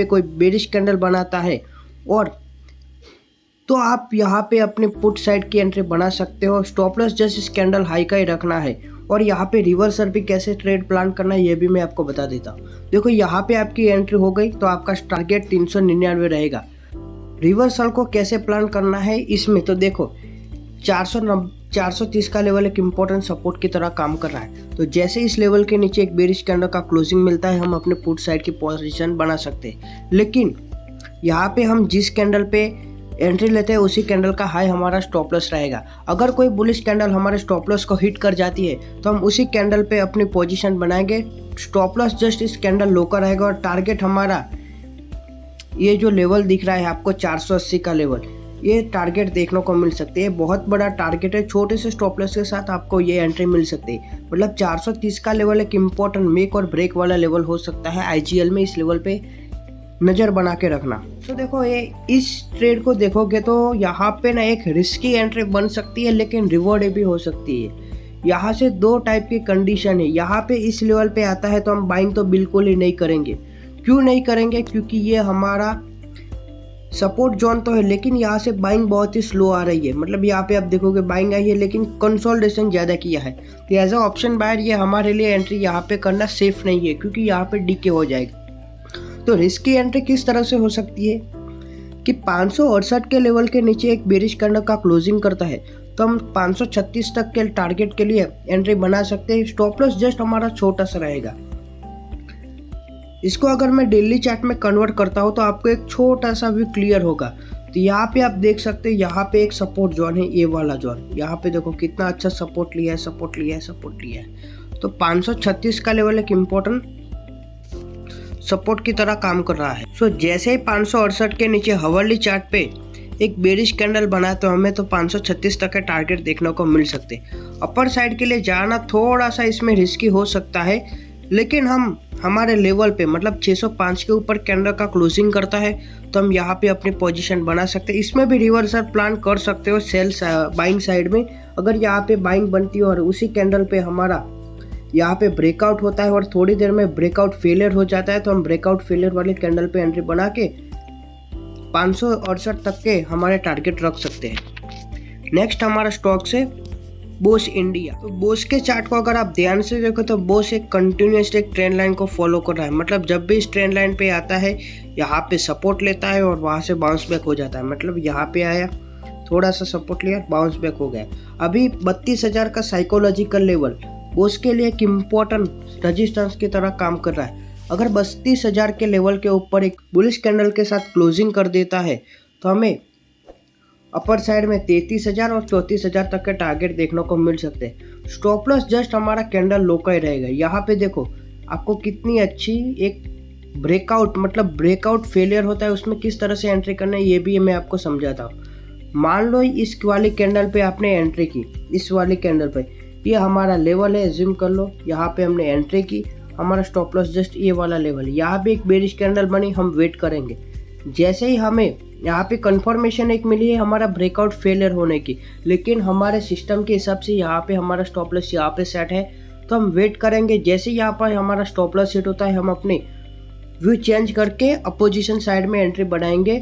पे कोई bearish candle बनाता है और तो आप यहाँ पे अपने पुट साइड की एंट्री बना सकते हो। स्टॉप लॉस जस्ट इस कैंडल हाई का ही रखना है और यहाँ पे रिवर्सल भी कैसे ट्रेड प्लान करना है ये भी मैं आपको बता देता हूँ। देखो यहाँ पे आपकी एंट्री हो गई तो आपका टारगेट 399 रहेगा। रिवर्सल को कैसे प्लान करना है इसमें तो देखो 430 का लेवल एक इम्पोर्टेंट सपोर्ट की तरह काम कर रहा है। तो जैसे इस लेवल के नीचे एक बेरिश कैंडल का क्लोजिंग मिलता है हम अपने पुट साइड की पोजीशन बना सकते हैं। लेकिन यहाँ पे हम जिस कैंडल पे एंट्री लेते हैं उसी कैंडल का हाई हमारा स्टॉप लॉस रहेगा। अगर कोई बुलिश कैंडल हमारे स्टॉप लॉस को हिट कर जाती है तो हम उसी कैंडल पे अपनी पोजीशन बनाएंगे। स्टॉप लॉस जस्ट इस कैंडल लो का रहेगा और टारगेट हमारा ये जो लेवल दिख रहा है आपको 480 का लेवल, ये टारगेट देखने को मिल सकती है। बहुत बड़ा टारगेट है, छोटे से स्टॉप लॉस के साथ आपको ये एंट्री मिल सकती है। मतलब 430 का लेवल एक इम्पोर्टेंट मेक और ब्रेक वाला लेवल हो सकता है आईजीएल में। इस लेवल पे नज़र बना के रखना। तो देखो ये इस ट्रेड को देखोगे तो यहाँ पे ना एक रिस्की एंट्री बन सकती है लेकिन रिवॉर्ड भी हो सकती है। यहाँ से दो टाइप की कंडीशन है। यहाँ पे इस लेवल पे आता है तो हम बाइंग तो बिल्कुल ही नहीं करेंगे। क्यों नहीं करेंगे? क्योंकि ये हमारा सपोर्ट जोन तो है लेकिन यहाँ से बाइंग बहुत ही स्लो आ रही है। मतलब यहाँ पे आप देखोगे बाइंग आई है लेकिन कंसोलिडेशन ज़्यादा किया है। तो एज अ ऑप्शन बायर ये हमारे लिए एंट्री यहाँ पे करना सेफ नहीं है क्योंकि यहाँ पे डीके हो जाएगा। तो रिस्की एंट्री किस तरह से हो सकती है कि 568 के लेवल के नीचे एक बेरिश कैंडल का क्लोजिंग करता है तो हम 536 तक के टारगेट के लिए एंट्री बना सकते हैं। स्टॉप लॉस जस्ट हमारा छोटा सा रहेगा। इसको अगर मैं डेली चार्ट में कन्वर्ट करता हूँ तो आपको एक छोटा सा व्यू क्लियर होगा। तो यहाँ पे आप देख सकते हैं यहाँ पे एक सपोर्ट जोन है, ये वाला जोन। यहाँ पे देखो कितना अच्छा सपोर्ट लिया है, सपोर्ट लिया है, सपोर्ट लिया है। तो 536 का लेवल एक इम्पोर्टेंट सपोर्ट की तरह काम कर रहा है। सो जैसे ही 568 के नीचे हवर्ली चार्ट पे एक बेरिश कैंडल बना तो हमें तो 536 तक के टारगेट देखने को मिल सकते। अपर साइड के लिए जाना थोड़ा सा इसमें रिस्की हो सकता है लेकिन हम हमारे लेवल पे मतलब 605 के ऊपर कैंडल का क्लोजिंग करता है तो हम यहाँ पे अपनी पोजीशन बना सकते हैं। इसमें भी रिवर्सल प्लान कर सकते हो सेल बाइंग साइड में। अगर यहाँ पे बाइंग बनती है और उसी कैंडल पे हमारा यहाँ पे ब्रेकआउट होता है और थोड़ी देर में ब्रेकआउट फेलियर हो जाता है तो हम ब्रेकआउट फेलियर वाली कैंडल पे एंट्री बना के 568 तक के हमारे टारगेट रख सकते हैं। नेक्स्ट हमारा स्टॉक से बोस इंडिया। तो बोस के चार्ट को अगर आप ध्यान से देखो तो बोस एक कंटिन्यूस एक ट्रेंड लाइन को फॉलो कर रहा है। मतलब जब भी इस ट्रेंड लाइन पे आता है यहाँ पे सपोर्ट लेता है और वहाँ से बाउंस बैक हो जाता है। मतलब यहाँ पे आया, थोड़ा सा सपोर्ट लिया, बाउंस बैक हो गया। अभी 32,000 का साइकोलॉजिकल लेवल बोस के लिए एक इम्पोर्टेंट रेजिस्टेंस की तरह काम कर रहा है। अगर 32,000 के लेवल के ऊपर एक बुलिश कैंडल के साथ क्लोजिंग कर देता है तो हमें अपर साइड में 33,000 और 34,000 तक के टारगेट देखने को मिल सकते हैं। स्टॉप लॉस जस्ट हमारा कैंडल लो का ही रहेगा। यहाँ पे देखो आपको कितनी अच्छी एक ब्रेकआउट, मतलब ब्रेकआउट फेलियर होता है उसमें किस तरह से एंट्री करना है ये भी मैं आपको समझाता हूँ। मान लो इस वाली कैंडल पे आपने एंट्री की, इस वाली कैंडल पे ये हमारा लेवल है, एज्यूम कर लो। यहाँ पे हमने एंट्री की, हमारा स्टॉप लॉस जस्ट ये वाला लेवल है। यहाँ पे एक बेरिश कैंडल बनी, हम वेट करेंगे। जैसे ही हमें यहाँ पे कंफर्मेशन एक मिली है हमारा ब्रेकआउट फेलियर होने की, लेकिन हमारे सिस्टम के हिसाब से यहाँ पे हमारा स्टॉप लॉस यहाँ पे सेट है तो हम वेट करेंगे। जैसे यहाँ पर हमारा स्टॉप लॉस सेट होता है हम अपने व्यू चेंज करके अपोजिशन साइड में एंट्री बढ़ाएंगे।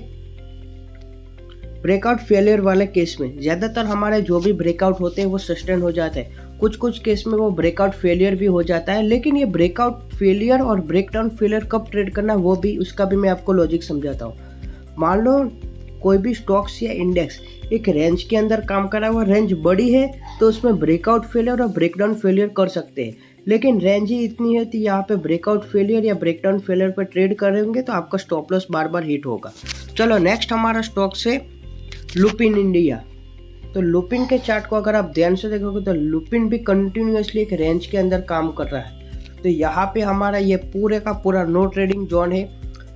ब्रेकआउट फेलियर वाले केस में ज़्यादातर हमारे जो भी ब्रेकआउट होते हैं वो सस्टेन हो जाते हैं। कुछ केस में वो ब्रेकआउट फेलियर भी हो जाता है। लेकिन ये ब्रेकआउट फेलियर और ब्रेकडाउन फेलियर कब ट्रेड करना वो भी, उसका भी मैं आपको लॉजिक समझाता हूँ। मान लो कोई भी स्टॉक्स या इंडेक्स एक रेंज के अंदर काम कर रहा है, वो रेंज बड़ी है तो उसमें ब्रेकआउट फेलियर और ब्रेकडाउन फेलियर कर सकते हैं। लेकिन रेंज ही इतनी है तो यहाँ पे ब्रेकआउट फेलियर या ब्रेकडाउन फेलियर पर ट्रेड करेंगे तो आपका स्टॉप लॉस बार बार हिट होगा। चलो नेक्स्ट हमारा स्टॉक से लुपिन इंडिया। तो लुपिन के चार्ट को अगर आप ध्यान से देखोगे तो लुपिन भी कंटिन्यूसली एक रेंज के अंदर काम कर रहा है। तो यहाँ पे हमारा ये पूरे का पूरा नो ट्रेडिंग जोन है।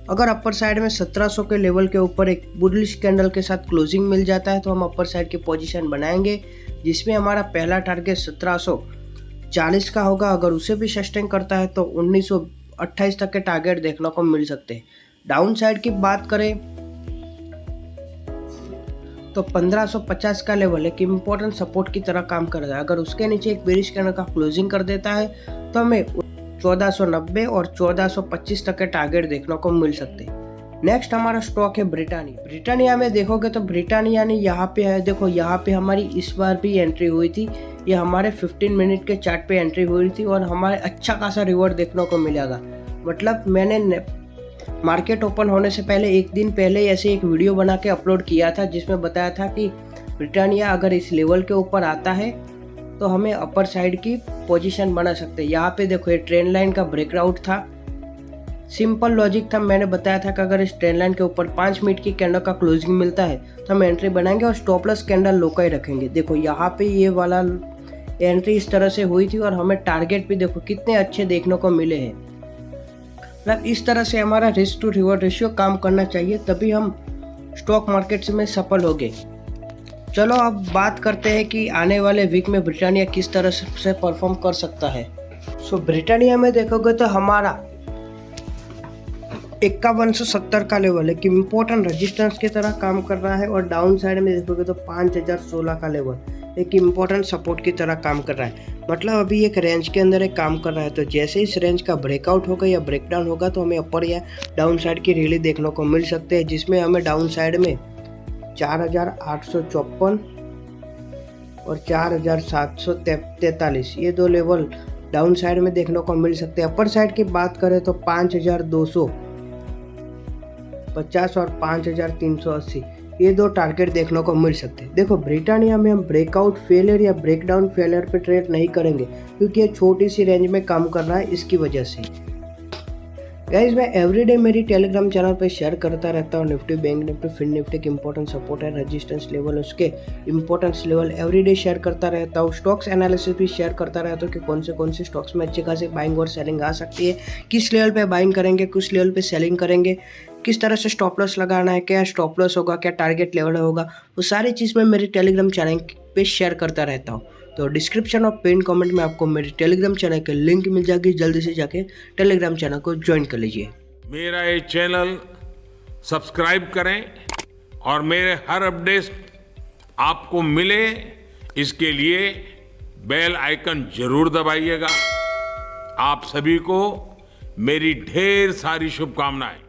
अगर अपर साइड में 1700 के लेवल के ऊपर एक बुलिश कैंडल के साथ क्लोजिंग मिल जाता है तो हम अपर साइड की पोजीशन बनाएंगे जिसमें हमारा पहला टारगेट 1740 का होगा। अगर उसे भी सस्टेन करता है तो 1928 तक के टारगेट देखने को मिल सकते हैं। डाउन साइड की बात करें तो 1550 का लेवल एक इम्पोर्टेंट सपोर्ट की तरह काम कर रहा है। अगर उसके नीचे एक बेरिश कैंडल का क्लोजिंग कर देता है तो हमें 1490 और 1425 तक के टारगेट देखने को मिल सकते हैं। नेक्स्ट हमारा स्टॉक है ब्रिटानिया। ब्रिटानिया में देखोगे तो ब्रिटानिया ने यहाँ पे है, देखो यहाँ पे हमारी इस बार भी एंट्री हुई थी। ये हमारे 15 मिनट के चार्ट पे एंट्री हुई थी और हमारे अच्छा खासा रिवॉर्ड देखने को मिलेगा। मतलब मैंने मार्केट ओपन होने से पहले एक दिन पहले ऐसे एक वीडियो बना के अपलोड किया था जिसमें बताया था कि ब्रिटानिया अगर इस लेवल के ऊपर आता है तो हमें अपर साइड की पोजीशन बना सकते हैं। यहाँ पे देखो ये ट्रेंड लाइन का ब्रेकआउट था, सिंपल लॉजिक था। मैंने बताया था कि अगर इस ट्रेंड लाइन के ऊपर 5 मिनट की कैंडल का क्लोजिंग मिलता है तो हम एंट्री बनाएंगे और स्टॉप लॉस कैंडल लो का ही रखेंगे। देखो यहाँ पे ये वाला एंट्री इस तरह से हुई थी और हमें टारगेट भी देखो कितने अच्छे देखने को मिले हैं। मतलब इस तरह से हमारा रिस्क टू रिवॉर्ड रेशियो काम करना चाहिए, तभी हम स्टॉक मार्केट में सफल होंगे। चलो अब बात करते हैं कि आने वाले वीक में ब्रिटानिया किस तरह से परफॉर्म कर सकता है। सो ब्रिटानिया में देखोगे तो हमारा 5170 का लेवल एक इम्पोर्टेंट रेजिस्टेंस की तरह काम कर रहा है और डाउन साइड में देखोगे तो 5016 का लेवल एक इम्पोर्टेंट सपोर्ट की तरह काम कर रहा है। मतलब अभी एक रेंज के अंदर एक काम कर रहा है, तो जैसे इस रेंज का ब्रेकआउट होगा या ब्रेकडाउन होगा तो हमें अपर या डाउन साइड की रैली देखने को मिल सकते हैं, जिसमें हमें डाउन साइड में 4854 और 4743 ये दो लेवल डाउन साइड में देखने को मिल सकते हैं। अपर साइड की बात करें तो 5250 और 5380 ये दो टारगेट देखने को मिल सकते हैं। देखो ब्रिटानिया में हम ब्रेकआउट फेलियर या ब्रेकडाउन फेलियर पे ट्रेड नहीं करेंगे क्योंकि ये छोटी सी रेंज में काम कर रहा है, इसकी वजह से। गाइस मैं एवरीडे मेरी टेलीग्राम चैनल पे शेयर करता रहता हूँ निफ्टी, बैंक निफ्टी, फिन निफ्टी के इंपॉर्टेंट सपोर्ट है, रेजिस्टेंस लेवल, उसके इंपॉर्टेंस लेवल एवरीडे शेयर करता रहता हूँ। स्टॉक्स एनालिसिस भी शेयर करता रहता हूँ कि कौन से स्टॉक्स में अच्छे खासे बाइंग और सेलिंग आ सकती है, किस लेवल पे बाइंग करेंगे, किस लेवल पे सेलिंग करेंगे, किस तरह से स्टॉप लॉस लगाना है, क्या स्टॉप लॉस होगा, क्या टारगेट लेवल होगा, वो सारी चीज़ मैं मेरे टेलीग्राम चैनल पे शेयर करता रहता हूँ। तो डिस्क्रिप्शन और पिन कमेंट में आपको मेरे टेलीग्राम चैनल के लिंक मिल जाएगी, जल्दी से जाके टेलीग्राम चैनल को ज्वाइन कर लीजिए। मेरा ये चैनल सब्सक्राइब करें और मेरे हर अपडेट आपको मिले इसके लिए बेल आइकन जरूर दबाइएगा। आप सभी को मेरी ढेर सारी शुभकामनाएं।